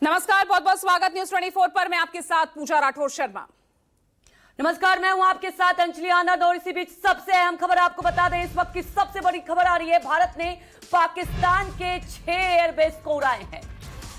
नमस्कार, बहुत बहुत स्वागत न्यूज 24 पर। मैं आपके साथ पूजा राठौर शर्मा। नमस्कार, मैं हूं आपके साथ अंजलि आनंद और इसी बीच सबसे अहम खबर आपको बता दें। इस वक्त की सबसे बड़ी खबर आ रही है, भारत ने पाकिस्तान के 6 एयरबेस को उड़ाए हैं।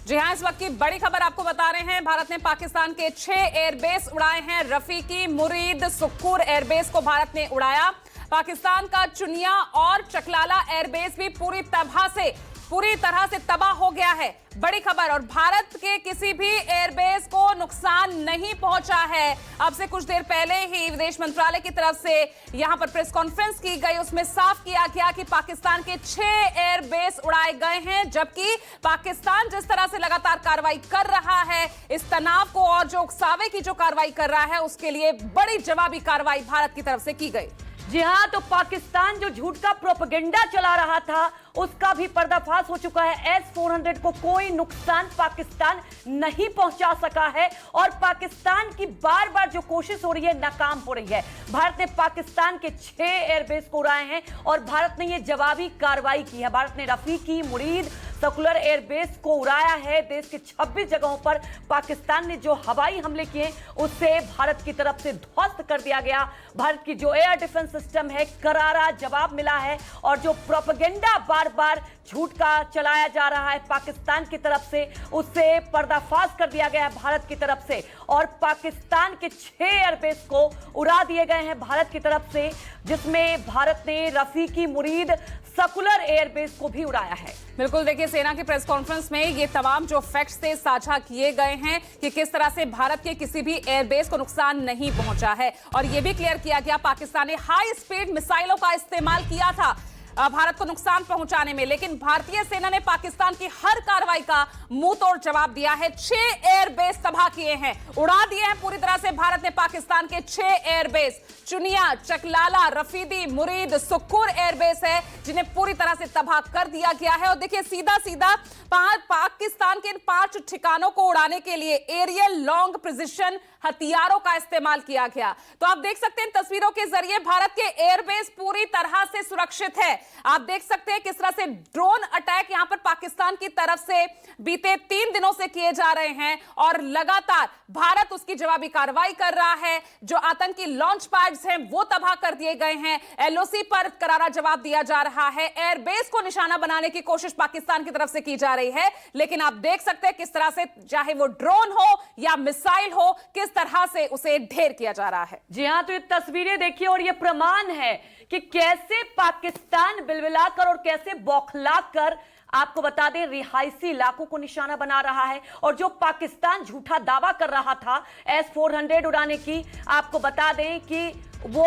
जी हां, इस वक्त की बड़ी खबर आपको बता रहे हैं। भारत ने पाकिस्तान के 6 एयरबेस उड़ाए हैं। रफीकी, मुरीद, सुक्खूर एयरबेस को भारत ने उड़ाया। पाकिस्तान का चुनिया और चकलाला एयरबेस भी पूरी तरह से तबाह हो गया है। बड़ी खबर, और भारत के किसी भी एयरबेस को नुकसान नहीं पहुंचा है। अब से कुछ देर पहले ही विदेश मंत्रालय की तरफ से यहां पर प्रेस कॉन्फ्रेंस की गई, उसमें साफ किया गया कि पाकिस्तान के 6 एयरबेस उड़ाए गए हैं। जबकि पाकिस्तान जिस तरह से लगातार कार्रवाई कर रहा है, इस तनाव को और जो उकसावे की जो कार्रवाई कर रहा है, उसके लिए बड़ी जवाबी कार्रवाई भारत की तरफ से की गई। जी हां, तो पाकिस्तान जो झूठ का प्रोपेगेंडा चला रहा था, उसका भी पर्दाफाश हो चुका है। S-400 को कोई नुकसान पाकिस्तान नहीं पहुंचा सका है और पाकिस्तान की बार बार जो कोशिश हो रही है, नाकाम हो रही है। भारत ने पाकिस्तान के 6 एयरबेस को उड़ाए हैं और भारत ने यह जवाबी कार्रवाई की है। भारत ने रफीकी, मुरीद, सर्कुलर एयरबेस को उड़ाया है। देश के 26 जगहों पर पाकिस्तान ने जो हवाई हमले किए, उससे भारत की तरफ से ध्वस्त कर दिया गया। भारत की जो एयर डिफेंस सिस्टम है, करारा जवाब मिला है। और जो प्रोपेगेंडा बार बार झूठ का चलाया जा रहा है पाकिस्तान की तरफ से, उससे पर्दाफाश कर दिया गया है भारत की तरफ से। और पाकिस्तान के 6 एयरबेस को उड़ा दिए गए हैं भारत की तरफ से, जिसमें भारत ने रफीकी, मुरीद, सर्कुलर एयरबेस को भी उड़ाया है। बिल्कुल, देखिए, सेना की प्रेस कॉन्फ्रेंस में ये तमाम जो फैक्ट्स थे साझा किए गए हैं कि किस तरह से भारत के किसी भी एयरबेस को नुकसान नहीं पहुंचा है। और ये भी क्लियर किया गया, पाकिस्तान ने हाई स्पीड मिसाइलों का इस्तेमाल किया था भारत को नुकसान पहुंचाने में, लेकिन भारतीय सेना ने पाकिस्तान की हर कार्रवाई का मुंह तोड़ जवाब दिया है। 6 एयरबेस तबाह किए हैं, उड़ा दिए हैं पूरी तरह से भारत ने पाकिस्तान के 6 एयरबेस। चुनिया, चकलाला, रफीदी, मुरीद, सुक्खूर एयरबेस है, जिन्हें पूरी तरह से तबाह कर दिया गया है। और देखिए, सीधा सीधा पाकिस्तान के इन 5 ठिकानों को उड़ाने के लिए एरियल लॉन्ग प्रिसिशन हथियारों का इस्तेमाल किया गया। तो आप देख सकते हैं तस्वीरों के जरिए, भारत के एयरबेस पूरी तरह से सुरक्षित है। आप देख सकते हैं किस तरह से ड्रोन अटैक यहां पर पाकिस्तान की तरफ से बीते 3 दिनों से किए जा रहे हैं और लगातार भारत उसकी जवाबी कार्रवाई कर रहा है। जो आतंकी लॉन्च पैड्स हैं, वो तबाह कर दिए गए हैं। LOC पर करारा जवाब दिया जा रहा है। एयरबेस को निशाना बनाने की कोशिश पाकिस्तान की तरफ से की जा रही है, लेकिन आप देख सकते हैं किस तरह से, चाहे वो ड्रोन हो या मिसाइल हो, किस तरह से उसे ढेर किया जा रहा है। जी हां, तो ये तस्वीरें देखिए और ये प्रमाण है कि कैसे पाकिस्तान बिलबिलाकर और कैसे बौखलाकर, आपको बता दें, रिहायशी इलाकों को निशाना बना रहा है। और जो पाकिस्तान झूठा दावा कर रहा था S-400 उड़ाने की, आपको बता दें कि वो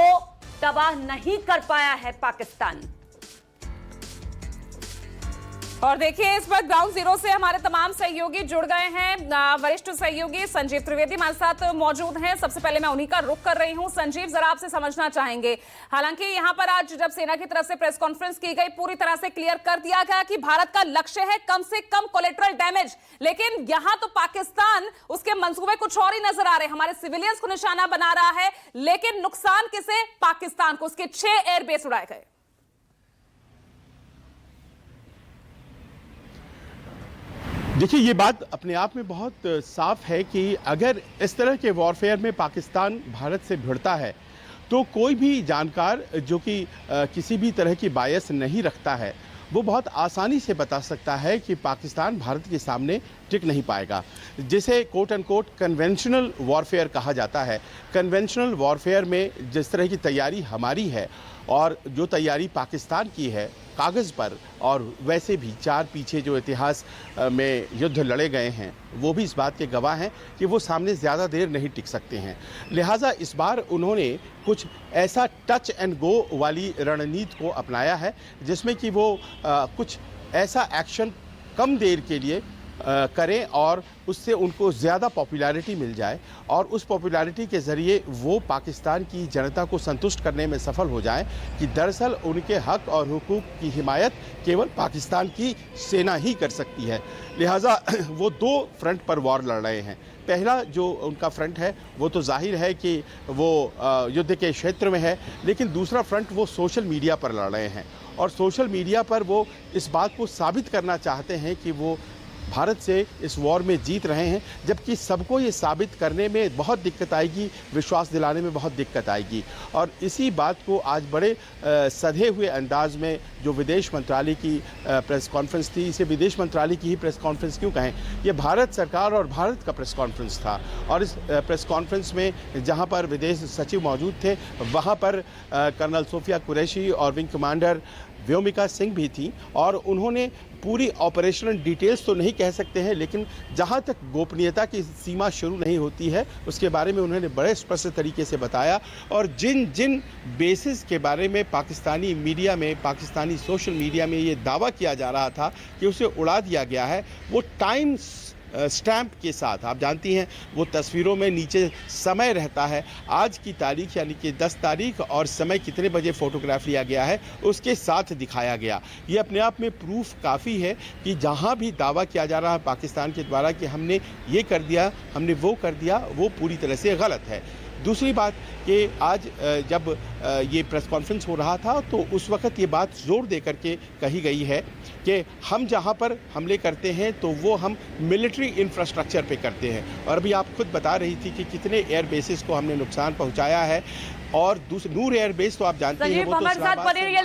तबाह नहीं कर पाया है पाकिस्तान। और देखिए, इस वक्त ग्राउंड जीरो से हमारे तमाम सहयोगी जुड़ गए हैं। वरिष्ठ सहयोगी संजीव त्रिवेदी हमारे साथ मौजूद हैं। सबसे पहले मैं उन्हीं का रुख कर रही हूं। संजीव, जरा आपसे समझना चाहेंगे, हालांकि यहां पर आज जब सेना की तरफ से प्रेस कॉन्फ्रेंस की गई, पूरी तरह से क्लियर कर दिया गया कि भारत का लक्ष्य है कम से कम कोलेटरल डैमेज, लेकिन यहां तो पाकिस्तान, उसके मंसूबे कुछ और ही नजर आ रहे हैं। हमारे सिविलियंस को निशाना बना रहा है, लेकिन नुकसान किसे? पाकिस्तान को। उसके 6 एयरबेस उड़ाए गए। देखिए, ये बात अपने आप में बहुत साफ है कि अगर इस तरह के वॉरफेयर में पाकिस्तान भारत से भिड़ता है, तो कोई भी जानकार जो कि किसी भी तरह की बायस नहीं रखता है, वो बहुत आसानी से बता सकता है कि पाकिस्तान भारत के सामने टिक नहीं पाएगा। जिसे quote end quote conventional warfare कहा जाता है। कन्वेंशनल वॉरफेयर में जिस तरह की तैयारी हमारी है और जो तैयारी पाकिस्तान की है कागज़ पर, और वैसे भी 4 पीछे जो इतिहास में युद्ध लड़े गए हैं, वो भी इस बात के गवाह हैं कि वो सामने ज़्यादा देर नहीं टिक सकते हैं। लिहाजा इस बार उन्होंने कुछ ऐसा टच एंड गो वाली रणनीति को अपनाया है, जिसमें कि वो कुछ ऐसा एक्शन कम देर के लिए करें और उससे उनको ज़्यादा पॉपुलैरिटी मिल जाए, और उस पॉपुलैरिटी के ज़रिए वो पाकिस्तान की जनता को संतुष्ट करने में सफल हो जाएं कि दरअसल उनके हक और हुकूक की हिमायत केवल पाकिस्तान की सेना ही कर सकती है। लिहाजा वो 2 फ्रंट पर वॉर लड़ रहे हैं। पहला जो उनका फ्रंट है, वो तो जाहिर है कि वो युद्ध के क्षेत्र में है, लेकिन दूसरा फ्रंट वो सोशल मीडिया पर लड़ रहे हैं। और सोशल मीडिया पर वो इस बात को साबित करना चाहते हैं कि वो भारत से इस वॉर में जीत रहे हैं, जबकि सबको ये साबित करने में बहुत दिक्कत आएगी, विश्वास दिलाने में बहुत दिक्कत आएगी। और इसी बात को आज बड़े सधे हुए अंदाज में जो विदेश मंत्रालय की प्रेस कॉन्फ्रेंस थी, इसे विदेश मंत्रालय की ही प्रेस कॉन्फ्रेंस क्यों कहें, ये भारत सरकार और भारत का प्रेस कॉन्फ्रेंस था। और इस प्रेस कॉन्फ्रेंस में जहां पर विदेश सचिव मौजूद थे, वहां पर कर्नल सोफिया कुरैशी और विंग कमांडर व्योमिका सिंह भी थी। और उन्होंने पूरी ऑपरेशनल डिटेल्स तो नहीं कह सकते हैं, लेकिन जहां तक गोपनीयता की सीमा शुरू नहीं होती है उसके बारे में उन्होंने बड़े स्पष्ट तरीके से बताया। और जिन जिन बेसिस के बारे में पाकिस्तानी मीडिया में, पाकिस्तानी सोशल मीडिया में ये दावा किया जा रहा था कि उसे उड़ा दिया गया है, वो टाइम स्टैंप के साथ, आप जानती हैं वो तस्वीरों में नीचे समय रहता है, आज की तारीख यानी कि 10 तारीख और समय कितने बजे फ़ोटोग्राफ लिया गया है उसके साथ दिखाया गया। ये अपने आप में प्रूफ काफ़ी है कि जहां भी दावा किया जा रहा है पाकिस्तान के द्वारा कि हमने ये कर दिया, हमने वो कर दिया, वो पूरी तरह से गलत है। दूसरी बात कि आज जब ये प्रेस कॉन्फ्रेंस हो रहा था तो उस वक्त ये बात जोर दे करके कही गई है कि हम जहां पर हमले करते हैं तो वो हम मिलिट्री इंफ्रास्ट्रक्चर पे करते हैं। और अभी आप खुद बता रही थी कि कितने एयर बेसिस को हमने नुकसान पहुंचाया है। और दूसरी नूर एयर बेस तो आप जानते हैं वो तो हमारे साथ बने रहिए।